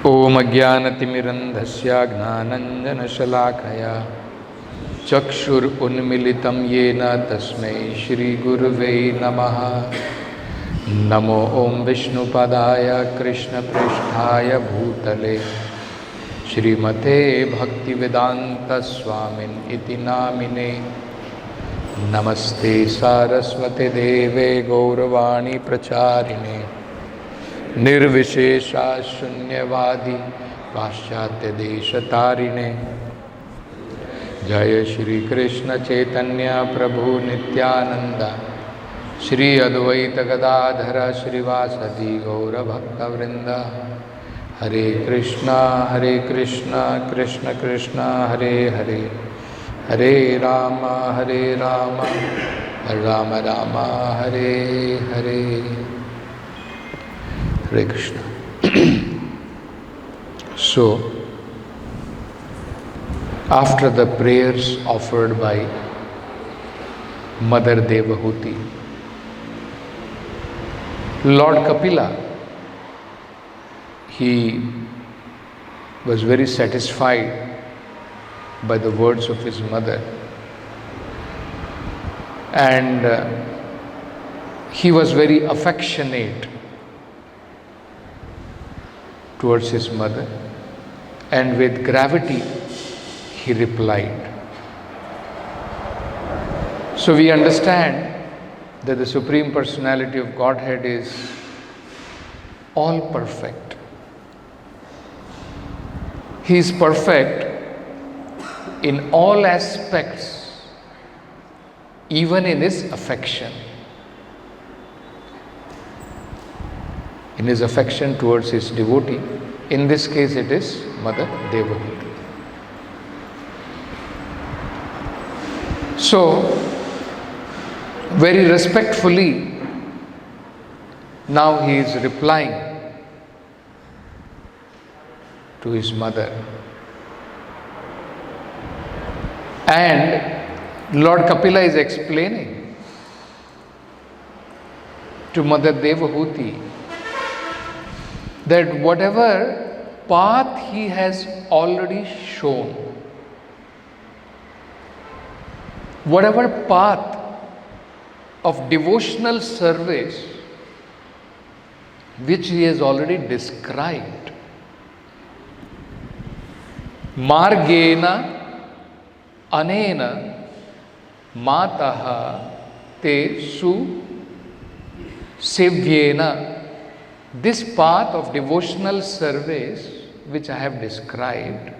ओम अज्ञानतिमिरन्धस्य ज्ञानञ्जनशलाकया चक्षुरुन्मीलितं येन तस्मै श्रीगुरुवे नमः। नमो ओम विष्णुपदाय कृष्णपृष्ठाय भूतले श्रीमते भक्तिवेदान्तस्वामिन् इति नामिने। नमस्ते सारस्वते देवे गौरवाणी प्रचारिणे निर्विशेषा शून्यवादी पाश्चात्य देशतारिणे। जय श्री कृष्ण चैतन्य प्रभु नित्यानंद श्री अद्वैत गदाधर श्रीवासदि गौरभक्तवृंद। हरे कृष्णा कृष्ण कृष्ण हरे हरे, हरे Ram Ram Ram Hare Hare. Hare Krishna. So, after the prayers offered by Mother Devahuti, Lord Kapila, he was very satisfied by the words of his mother, and he was very affectionate towards his mother, and with gravity he replied. So we understand that the Supreme Personality of Godhead is all perfect. He is perfect in all aspects, even in his affection. In his affection towards his devotee, in this case it is Mother Devahuti. So, very respectfully, now he is replying to his mother. And Lord Kapila is explaining to Mother Devahuti that whatever path he has already shown, whatever path of devotional service which he has already described, margena anena mataha te su sevyena. This path of devotional service which I have described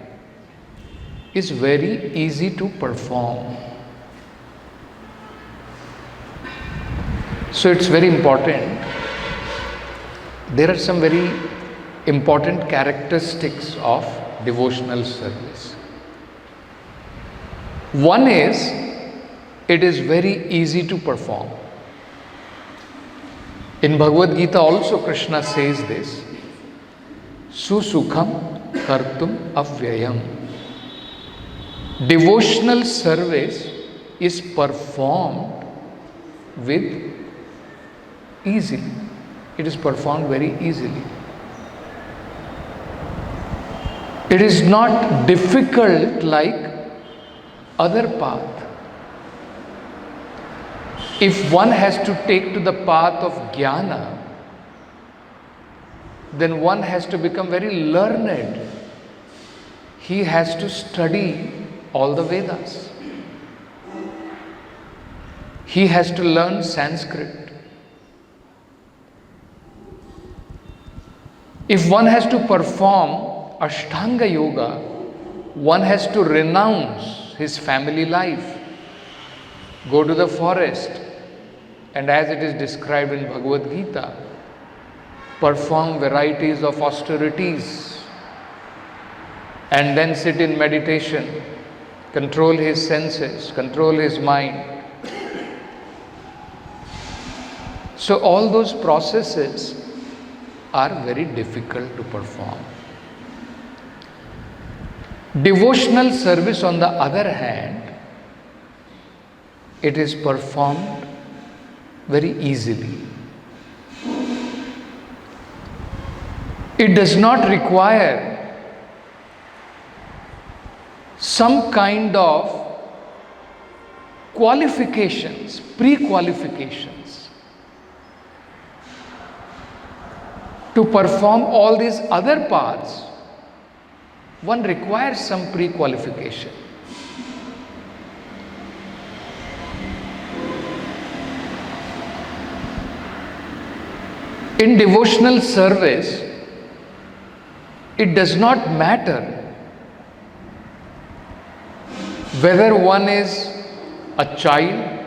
is very easy to perform. So it's very important. There are some very important characteristics of devotional service. One is, it is very easy to perform. In Bhagavad Gita also Krishna says this, Susukham kartum avyayam. Devotional service is performed with easily. It is performed very easily. It is not difficult like other path. If one has to take to the path of jnana, then one has to become very learned. He has to study all the Vedas. He has to learn Sanskrit. If one has to perform Ashtanga Yoga, one has to renounce his family life, go to the forest, and as it is described in Bhagavad Gita, perform varieties of austerities, and then sit in meditation, control his senses, control his mind. So all those processes are very difficult to perform. Devotional service, on the other hand, it is performed very easily. It does not require some kind of qualifications, pre-qualifications to perform all these other paths. One requires some pre-qualification. In devotional service, it does not matter whether one is a child,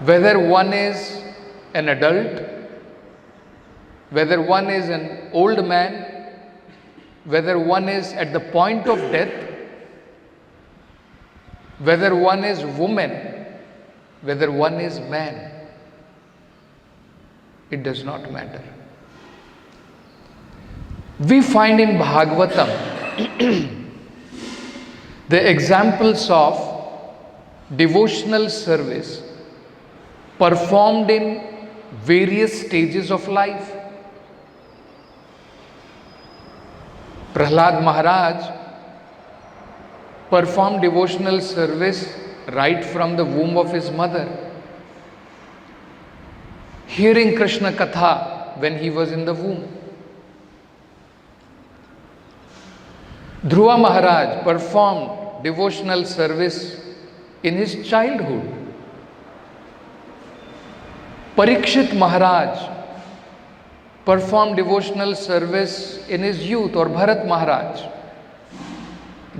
whether one is an adult, whether one is an old man, whether one is at the point of death, whether one is woman, whether one is man. It does not matter. We find in Bhagavatam the examples of devotional service performed in various stages of life. Prahlad Maharaj performed devotional service right from the womb of his mother, hearing Krishna Katha when he was in the womb. Dhruva Maharaj performed devotional service in his childhood. Parikshit Maharaj performed devotional service in his youth, or Bharat Maharaj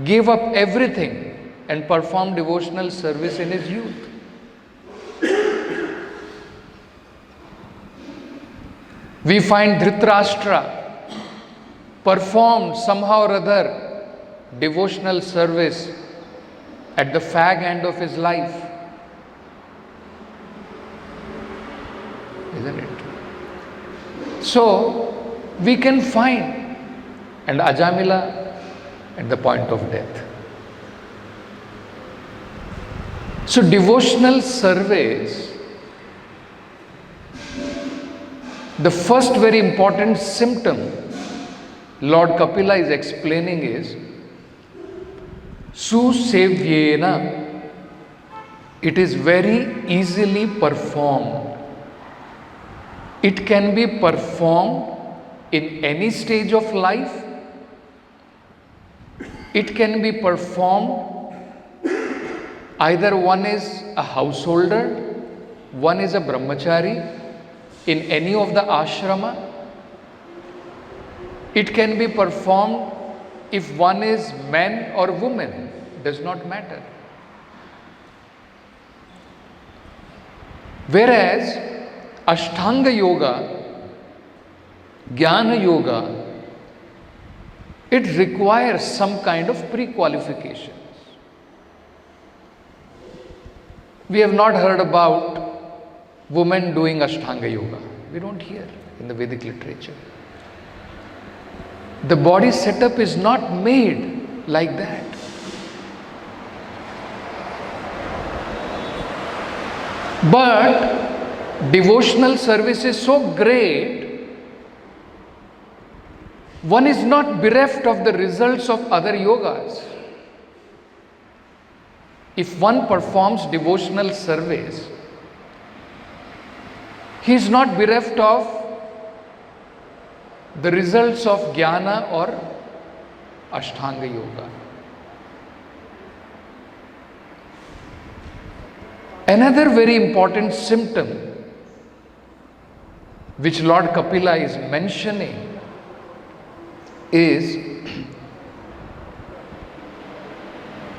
gave up everything and performed devotional service in his youth. We find Dhritarashtra performed somehow or other devotional service at the fag end of his life. Isn't it? So, we can find, and Ajamila at the point of death. So, devotional service, the first very important symptom Lord Kapila is explaining is Susevyena. It is very easily performed. It can be performed in any stage of life. It can be performed either one is a householder, one is a brahmachari in any of the ashrama. It can be performed if one is man or woman, does not matter. Whereas Ashtanga Yoga, Jnana Yoga, it requires some kind of pre-qualifications. We have not heard about women doing Ashtanga Yoga. We don't hear in the Vedic literature. The body setup is not made like that. But devotional service is so great, one is not bereft of the results of other yogas. If one performs devotional service, he is not bereft of the results of Jnana or Ashtanga Yoga. Another very important symptom which Lord Kapila is mentioning is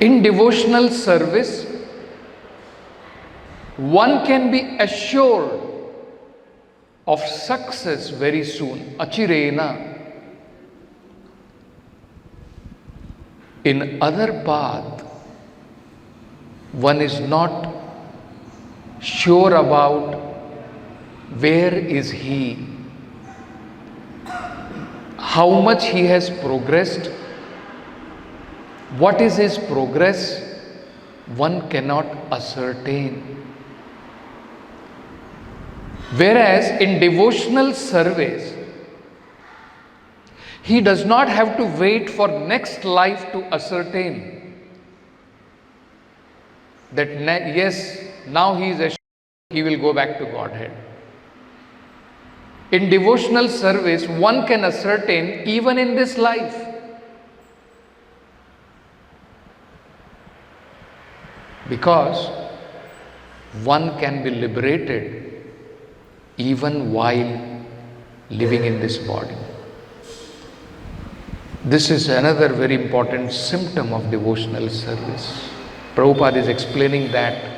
in devotional service, one can be assured of success very soon, achirena. In other path, one is not sure about where is he, how much he has progressed, what is his progress, one cannot ascertain. Whereas in devotional service, He does not have to wait for next life to ascertain that yes, now he is assured he will go back to Godhead. In devotional service, one can ascertain even in this life. Because one can be liberated even while living in this body. This is another very important symptom of devotional service. Prabhupada is explaining that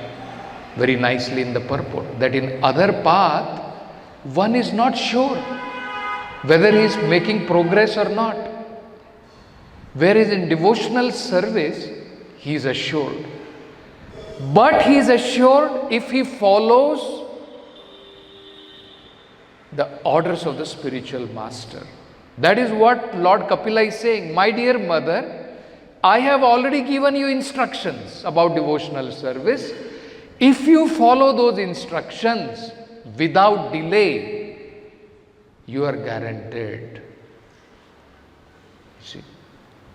very nicely in the purport, that in other path, one is not sure whether he is making progress or not. Whereas in devotional service, he is assured. But he is assured if he follows the orders of the spiritual master. That is what Lord Kapila is saying. My dear mother, I have already given you instructions about devotional service. If you follow those instructions without delay, you are guaranteed. See,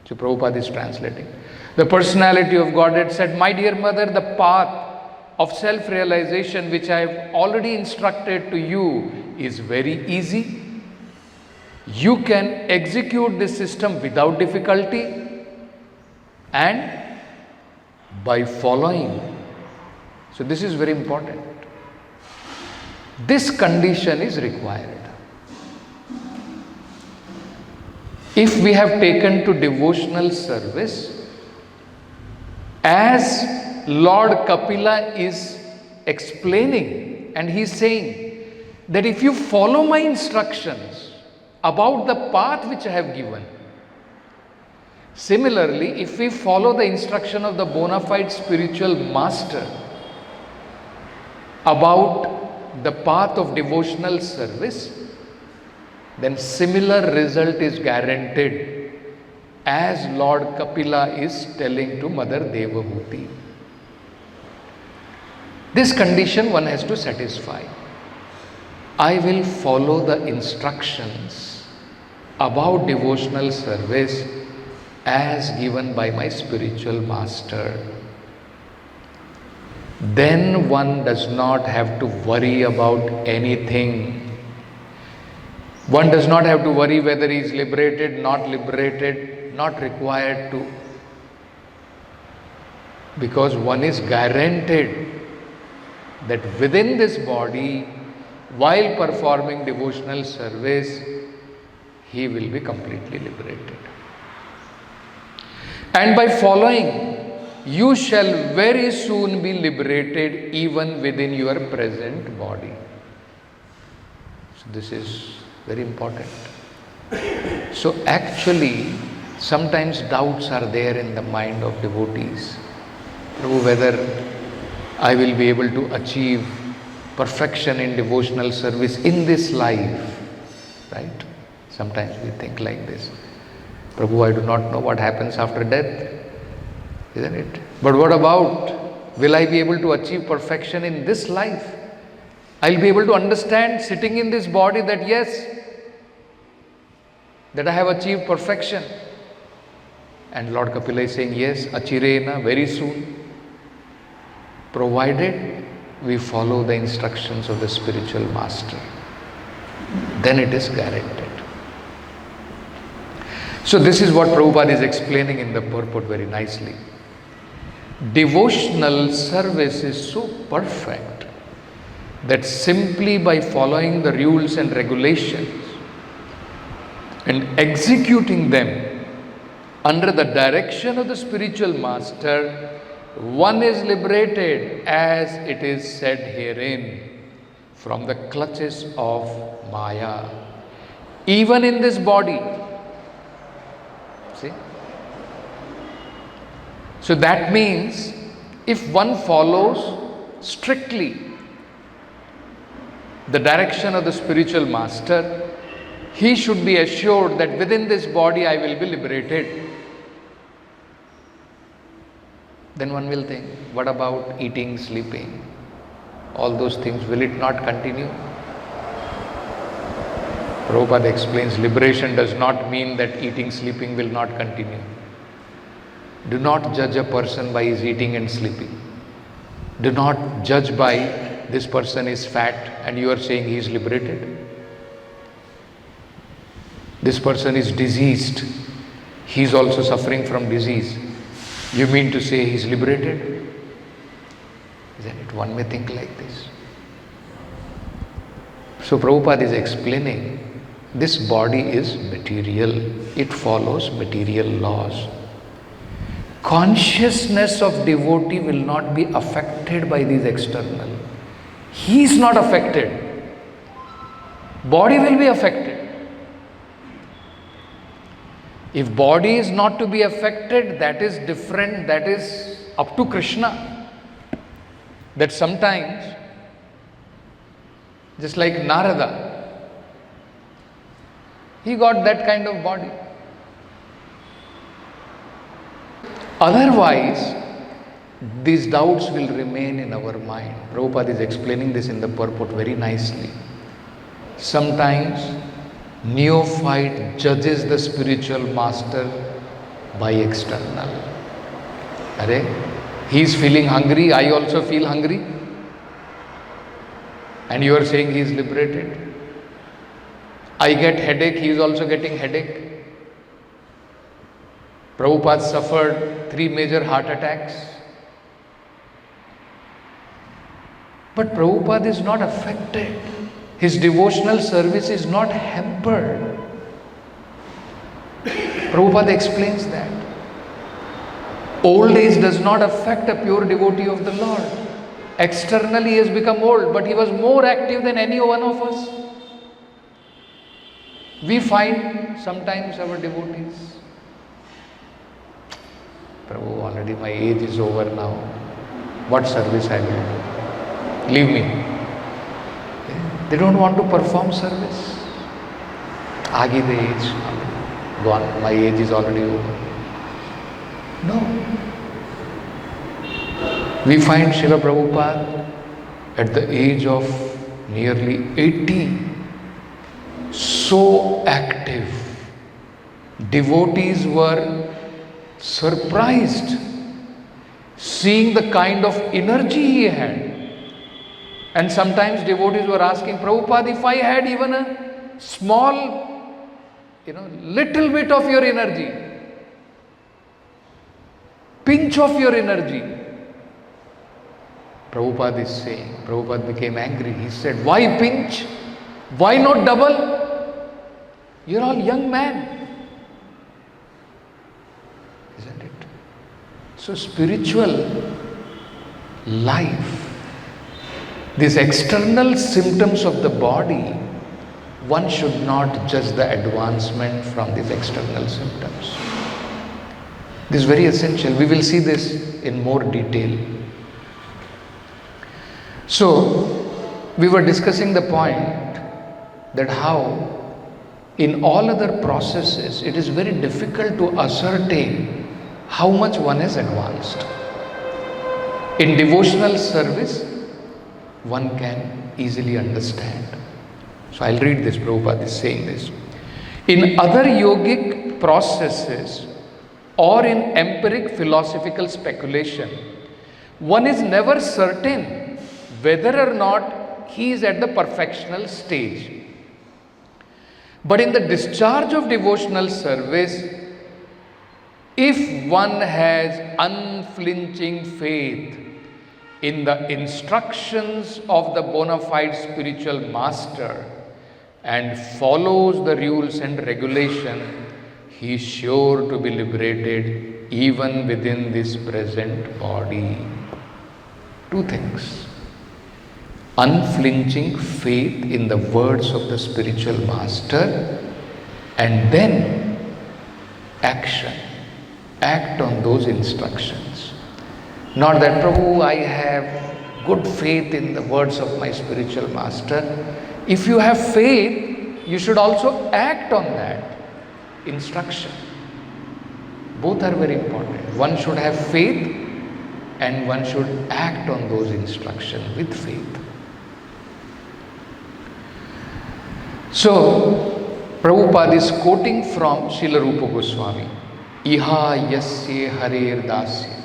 so Prabhupada is translating. The personality of Godhead said, my dear mother, the path of self-realization which I have already instructed to you is very easy. You can execute this system without difficulty and by following. So this is very important. This condition is required. If we have taken to devotional service, as Lord Kapila is explaining, and he is saying that if you follow my instructions about the path which I have given, similarly, if we follow the instruction of the bona fide spiritual master about the path of devotional service, then similar result is guaranteed, as Lord Kapila is telling to Mother Devabhuti. This condition one has to satisfy. I will follow the instructions about devotional service as given by my spiritual master. Then one does not have to worry about anything. One does not have to worry whether he is liberated, not required to. Because one is guaranteed that within this body, while performing devotional service, he will be completely liberated. And by following, you shall very soon be liberated even within your present body. So this is very important. So actually, sometimes doubts are there in the mind of devotees. Prabhu, whether I will be able to achieve perfection in devotional service in this life, right? Sometimes we think like this. Prabhu, I do not know what happens after death, isn't it? But what about, will I be able to achieve perfection in this life? I'll be able to understand sitting in this body that yes, that I have achieved perfection. And Lord Kapila is saying, yes, achirena, very soon. Provided we follow the instructions of the spiritual master, then it is guaranteed. So this is what Prabhupada is explaining in the purport very nicely. Devotional service is so perfect that simply by following the rules and regulations and executing them under the direction of the spiritual master, one is liberated, as it is said herein, from the clutches of Maya, even in this body. See? So that means if one follows strictly the direction of the spiritual master, he should be assured that within this body I will be liberated. Then one will think, what about eating, sleeping? All those things, will it not continue? Prabhupada explains, liberation does not mean that eating, sleeping will not continue. Do not judge a person by his eating and sleeping. Do not judge by this person is fat and you are saying he is liberated. This person is diseased. He is also suffering from disease. You mean to say he is liberated? Isn't it? One may think like this. So Prabhupada is explaining, this body is material. It follows material laws. Consciousness of devotee will not be affected by these external. He is not affected. Body will be affected. If body is not to be affected, that is different. That is up to Krishna. That sometimes, just like Narada, he got that kind of body. Otherwise, these doubts will remain in our mind. Prabhupada is explaining this in the purport very nicely. Sometimes, neophyte judges the spiritual master by external. He is feeling hungry, I also feel hungry. And you are saying he is liberated. I get headache, he is also getting headache. Prabhupada suffered 3 major heart attacks. But Prabhupada is not affected. His devotional service is not hampered. Prabhupada explains that. Old age does not affect a pure devotee of the Lord. Externally he has become old, but he was more active than any one of us. We find sometimes our devotees, Prabhu, already my age is over now. What service I will do? Leave me. They don't want to perform service. Agi the age, gone. My age is already over. No. We find Srila Prabhupada at the age of nearly 80, so active. Devotees were surprised seeing the kind of energy he had. And sometimes devotees were asking, Prabhupada, if I had even a small, little bit of your energy, pinch of your energy. Prabhupada is saying, Prabhupada became angry. He said, why pinch? Why not double? You're all young man. Isn't it? So spiritual life, these external symptoms of the body, one should not judge the advancement from these external symptoms. This is very essential. We will see this in more detail. So, we were discussing the point that how in all other processes it is very difficult to ascertain how much one has advanced. In devotional service, one can easily understand. So I'll read this, Prabhupada is saying this. In other yogic processes or in empiric philosophical speculation, one is never certain whether or not he is at the perfectional stage. But in the discharge of devotional service, if one has unflinching faith in the instructions of the bona fide spiritual master and follows the rules and regulation, he is sure to be liberated even within this present body. 2 things. Unflinching faith in the words of the spiritual master, and then action. Act on those instructions. Not that, Prabhu, I have good faith in the words of my spiritual master. If you have faith, you should also act on that instruction. Both are very important. One should have faith and one should act on those instructions with faith. So, Prabhupada is quoting from Srila Rupa Goswami. Iha yasya harer dasya.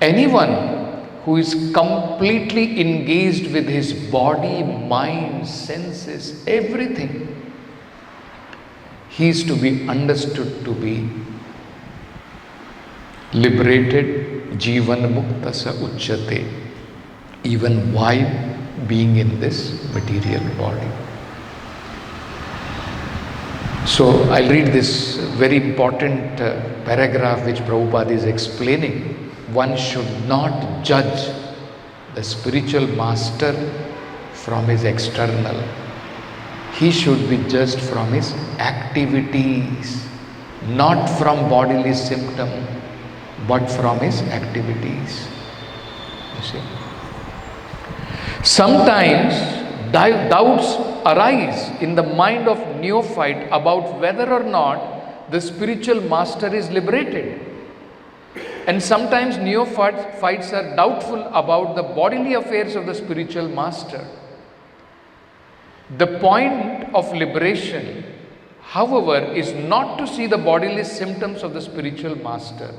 Anyone who is completely engaged with his body, mind, senses, everything, he is to be understood to be liberated, jivan mukta sa uchyate, even while being in this material body. So I'll read this very important paragraph which Prabhupada is explaining. One should not judge the spiritual master from his external. He should be judged from his activities, not from bodily symptom, but from his activities. You see? Sometimes doubts arise in the mind of neophyte about whether or not the spiritual master is liberated. And sometimes neophytes are doubtful about the bodily affairs of the spiritual master. The point of liberation, however, is not to see the bodily symptoms of the spiritual master.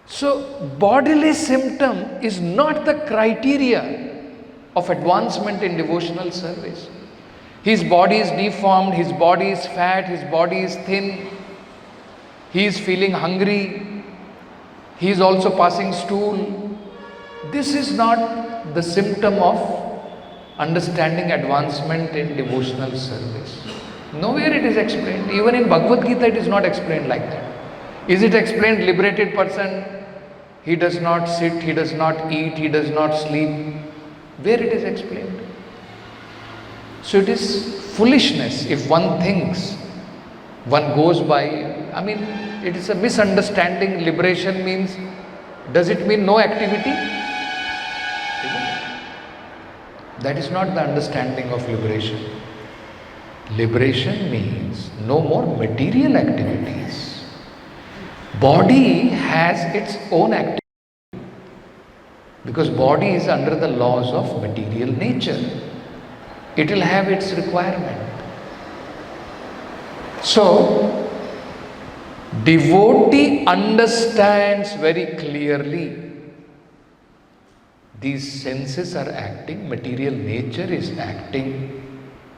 So, bodily symptom is not the criteria of advancement in devotional service. His body is deformed, his body is fat, his body is thin, he is feeling hungry, he is also passing stool. This is not the symptom of understanding advancement in devotional service. Nowhere it is explained. Even in Bhagavad Gita it is not explained like that. Is it explained liberated person, he does not sit, he does not eat, he does not sleep? Where it is explained? So it is foolishness if one thinks, one goes by, it is a misunderstanding. Liberation means, does it mean no activity? That is not the understanding of liberation. Liberation means no more material activities. Body has its own activity because body is under the laws of material nature. It will have its requirement. So, devotee understands very clearly these senses are acting, material nature is acting.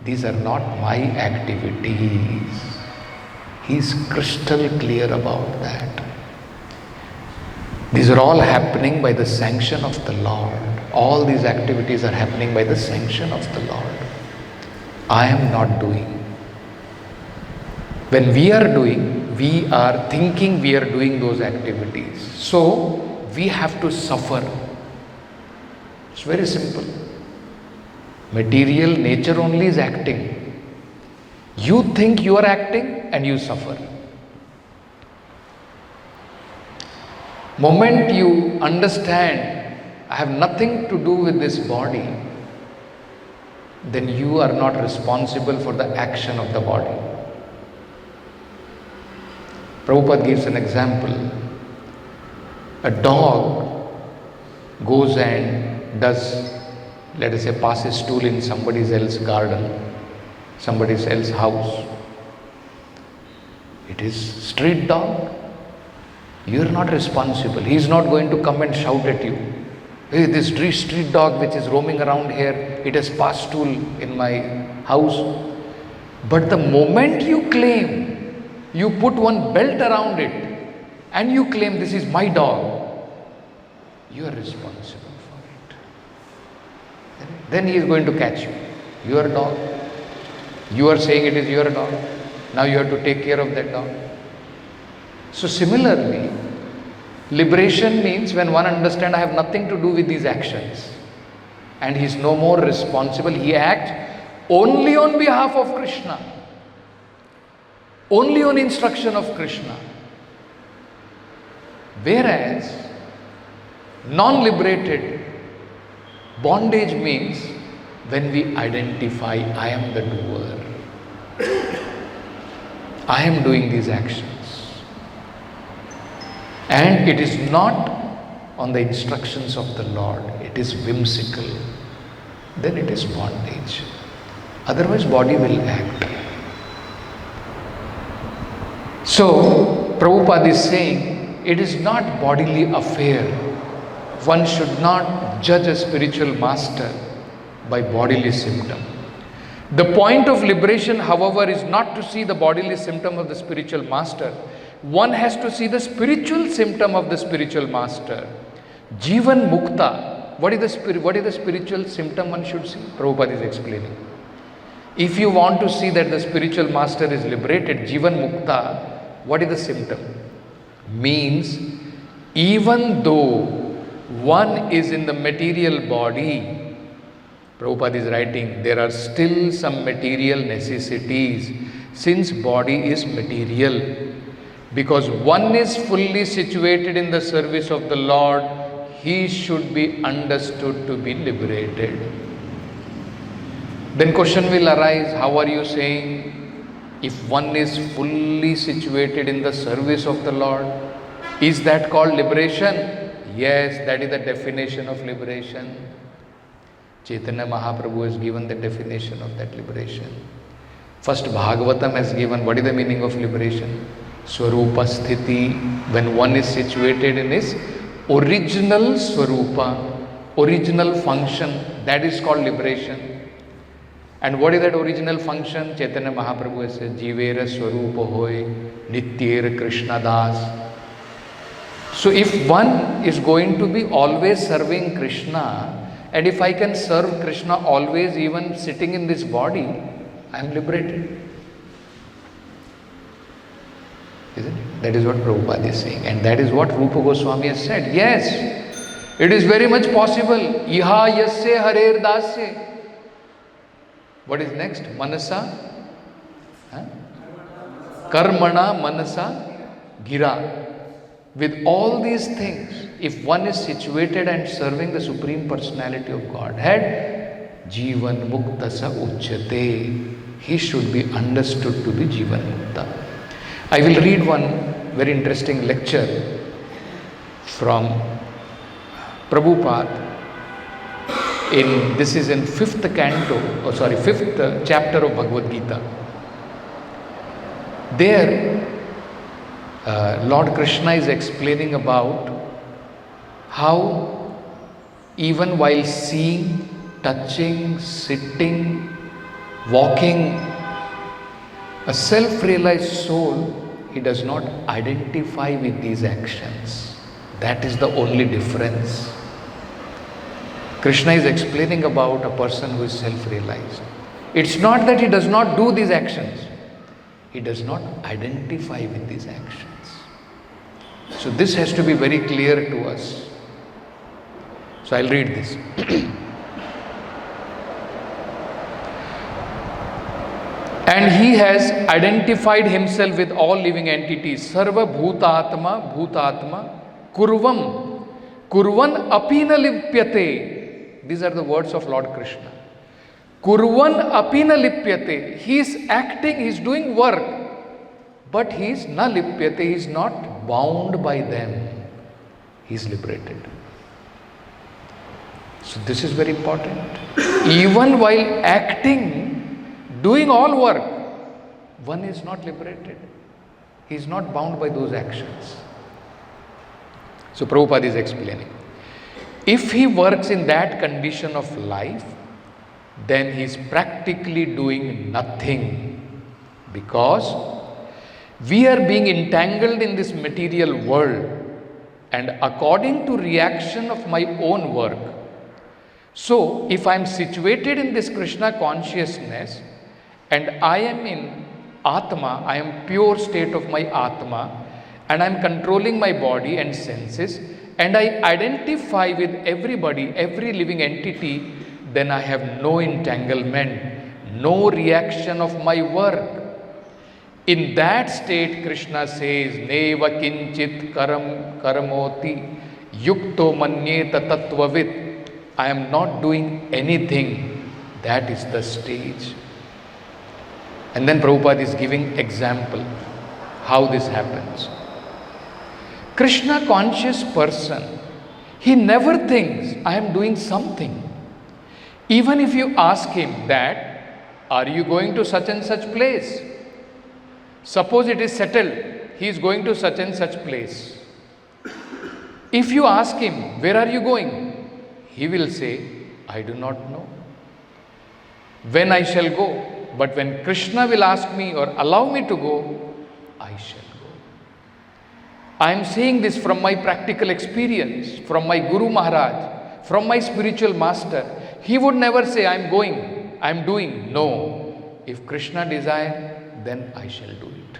These are not my activities. He is crystal clear about that. These are all happening by the sanction of the Lord. All these activities are happening by the sanction of the Lord. I am not doing. When we are doing, we are thinking we are doing those activities. So, we have to suffer. It's very simple. Material nature only is acting. You think you are acting and you suffer. Moment you understand, I have nothing to do with this body, then you are not responsible for the action of the body. Prabhupada gives an example. A dog goes and does, let us say, passes stool in somebody else's garden, somebody else's house. It is street dog. You are not responsible. He is not going to come and shout at you. Hey, this street dog which is roaming around here, it has passed stool in my house. But the moment you claim, you put one belt around it and you claim this is my dog, you are responsible for it. Then he is going to catch you. Your dog. You are saying it is your dog. Now you have to take care of that dog. So similarly, liberation means when one understands I have nothing to do with these actions and he is no more responsible, he acts only on behalf of Krishna, only on instruction of Krishna. Whereas non-liberated bondage means when we identify I am the doer, I am doing these actions. And it is not on the instructions of the Lord, it is whimsical, then it is bondage. Otherwise, body will act. So, Prabhupada is saying, it is not bodily affair. One should not judge a spiritual master by bodily symptom. The point of liberation, however, is not to see the bodily symptom of the spiritual master. One has to see the spiritual symptom of the spiritual master. Jivan Mukta. What is the spiritual symptom one should see? Prabhupada is explaining. If you want to see that the spiritual master is liberated, Jivan Mukta, what is the symptom? Means, even though one is in the material body, Prabhupada is writing, there are still some material necessities, since body is material. Because one is fully situated in the service of the Lord, he should be understood to be liberated. Then question will arise, how are you saying, if one is fully situated in the service of the Lord, is that called liberation? Yes, that is the definition of liberation. Chaitanya Mahaprabhu has given the definition of that liberation. First Bhagavatam has given, what is the meaning of liberation? Swarupa Sthiti, when one is situated in his original Swarupa, original function, that is called liberation. And what is that original function? Chaitanya Mahaprabhu has said, Jivera Swarupa Hoy, Nityera Krishna Das. So if one is going to be always serving Krishna, and if I can serve Krishna always, even sitting in this body, I am liberated. Isn't it? That is what Prabhupada is saying. And that is what Rupa Goswami has said. Yes, it is very much possible. Iha yasya harer dasya. What is next? Manasa? Karmana manasa gira. With all these things, if one is situated and serving the Supreme Personality of Godhead, Jivan Mukta sa uchyate, he should be understood to be Jivan Mukta. I will read one very interesting lecture from Prabhupada. This is in 5th chapter of Bhagavad Gita. There, Lord Krishna is explaining about how even while seeing, touching, sitting, walking, a self-realized soul, he does not identify with these actions. That is the only difference. Krishna is explaining about a person who is self-realized. It's not that he does not do these actions. He does not identify with these actions. So this has to be very clear to us. So I'll read this. And he has identified himself with all living entities. Sarva bhutatma, kurvam, kurvan apina lipyate. These are the words of Lord Krishna. Kurvan apina lipyate. He is acting, he is doing work, but he is na lipyate, he is not bound by them. He is liberated. So this is very important. Even while acting, doing all work, one is not liberated. He is not bound by those actions. So Prabhupada is explaining. If he works in that condition of life, then he is practically doing nothing, because we are being entangled in this material world, and according to reaction of my own work. So if I am situated in this Krishna consciousness, and I am in Atma, I am pure state of my Atma, and I am controlling my body and senses, and I identify with everybody, every living entity, then I have no entanglement, no reaction of my work. In that state, Krishna says, Neva kinchit karamoti yukto manyeta tattvavit. I am not doing anything. That is the stage. And then Prabhupada is giving example how this happens. Krishna conscious person, he never thinks I am doing something. Even if you ask him that, are you going to such and such place? Suppose it is settled he is going to such and such place. If you ask him, where are you going? He will say, I do not know when I shall go. But when Krishna will ask me or allow me to go, I shall go. I am saying this from my practical experience, from my Guru Maharaj, from my spiritual master. He would never say, I am going, I am doing. No. If Krishna desire, then I shall do it.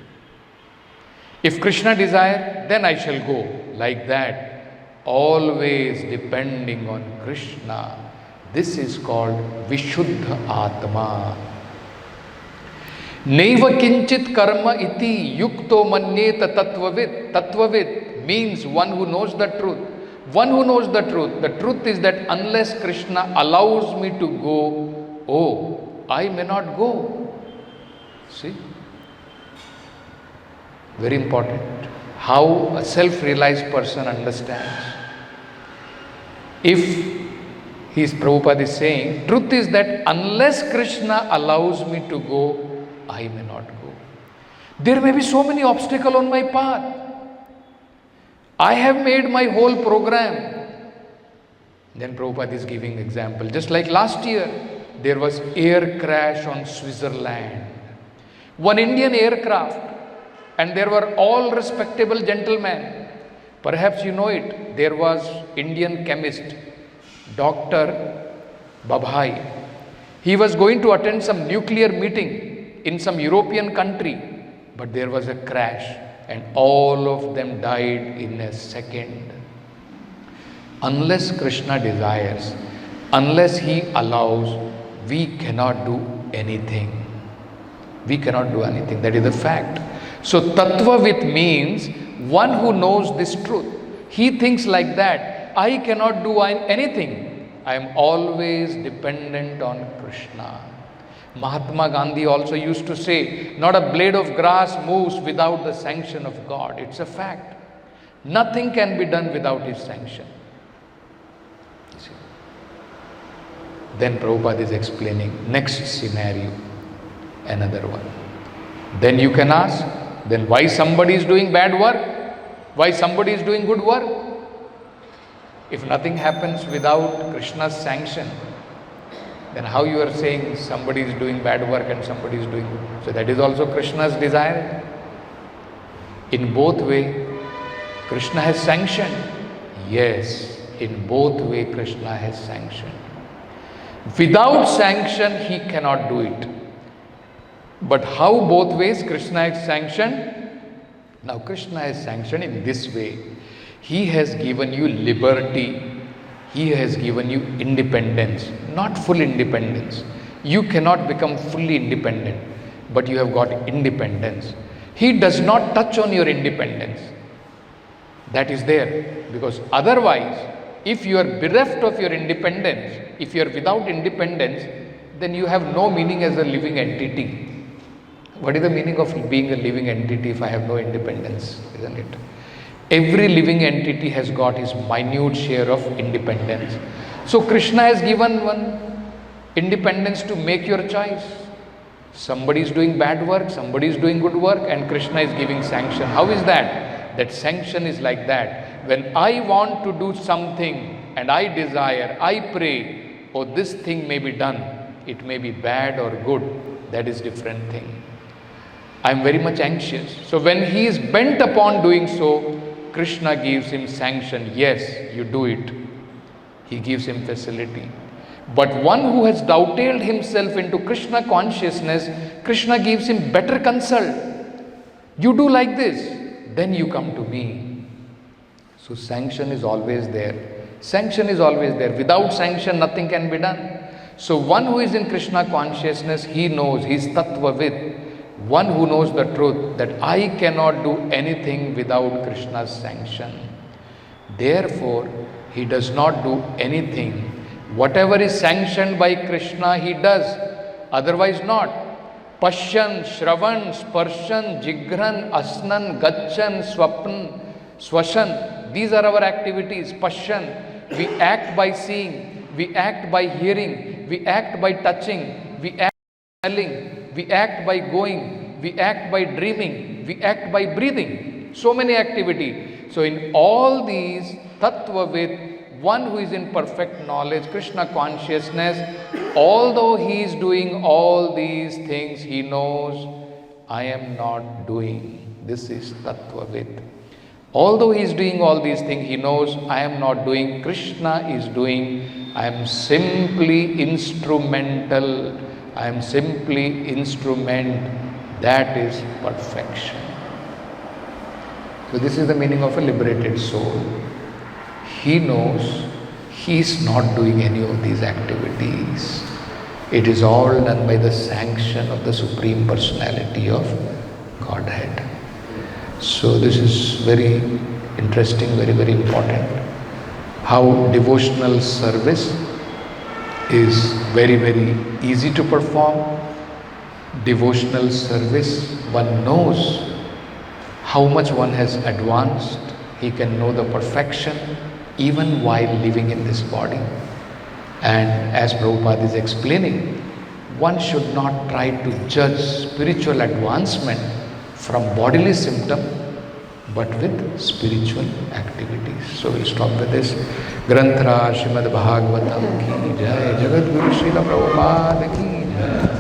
If Krishna desire, then I shall go. Like that, always depending on Krishna. This is called Vishuddha Atma. Neva kinchit karma iti yukto manyeta tattvavid. Tattvavid means one who knows the truth. One who knows the truth. The truth is that unless Krishna allows me to go, oh, I may not go. See? Very important. How a self-realized person understands. If Prabhupada is saying, truth is that unless Krishna allows me to go, I may not go. There may be so many obstacles on my path. I have made my whole program. Then Prabhupada is giving example. Just like last year, there was air crash on Switzerland. One Indian aircraft, and there were all respectable gentlemen. Perhaps you know it. There was Indian chemist, Dr. Babhai. He was going to attend some nuclear meeting in some European country, but there was a crash and all of them died in a second. Unless Krishna desires, unless he allows, we cannot do anything. We cannot do anything. That is the fact. So Tattvavit means one who knows this truth. He thinks like that, I cannot do anything. I am always dependent on Krishna. Mahatma Gandhi also used to say, not a blade of grass moves without the sanction of God. It's a fact. Nothing can be done without his sanction. Then Prabhupada is explaining next scenario, another one. Then you can ask, then why somebody is doing bad work? Why somebody is doing good work? If nothing happens without Krishna's sanction, then how you are saying somebody is doing bad work and somebody is doing good? So that is also Krishna's desire. In both way, Krishna has sanctioned. Yes, in both way Krishna has sanctioned. Without sanction, he cannot do it. But how both ways Krishna has sanctioned? Now Krishna has sanctioned in this way. He has given you liberty. He has given you independence, not full independence. You cannot become fully independent, but you have got independence. He does not touch on your independence. That is there, because otherwise, if you are bereft of your independence, if you are without independence, then you have no meaning as a living entity. What is the meaning of being a living entity if I have no independence, isn't it? Every living entity has got his minute share of independence. So Krishna has given one independence to make your choice. Somebody is doing bad work, somebody is doing good work, and Krishna is giving sanction. How is that? That sanction is like that. When I want to do something and I desire, I pray, oh, this thing may be done. It may be bad or good. That is different thing. I am very much anxious. So when he is bent upon doing so, Krishna gives him sanction. Yes, you do it. He gives him facility. But one who has dovetailed himself into Krishna consciousness, Krishna gives him better consult. You do like this, then you come to me. So sanction is always there. Sanction is always there. Without sanction, nothing can be done. So one who is in Krishna consciousness, he knows, he is Tattvavit. One who knows the truth that I cannot do anything without Krishna's sanction. Therefore, he does not do anything. Whatever is sanctioned by Krishna, he does. Otherwise not. Pashyan, Shravan, Sparshan, Jigran, Asnan, Gachan, Swapn, Swashan. These are our activities. Pashyan, we act by seeing, we act by hearing, we act by touching, we act by smelling, we act by going, we act by dreaming, we act by breathing. so many activity. So in all these, Tattvavid, one who is in perfect knowledge, Krishna consciousness, although he is doing all these things, he knows, I am not doing. This is Tattvavid. Although he is doing all these things, he knows, I am not doing, Krishna is doing, I am simply instrumental, I am simply instrument. That is perfection. So this is the meaning of a liberated soul. He knows he is not doing any of these activities. It is all done by the sanction of the Supreme Personality of Godhead. So this is very interesting, very, very important. How devotional service is very, very easy to perform. Devotional service, one knows how much one has advanced. He can know the perfection even while living in this body. And as Prabhupada is explaining, one should not try to judge spiritual advancement from bodily symptom, but with spiritual activities. So we'll stop with this. Granthra Srimad Bhagavatam ki jai, Jagat Guru Srila Prabhupada ki jai.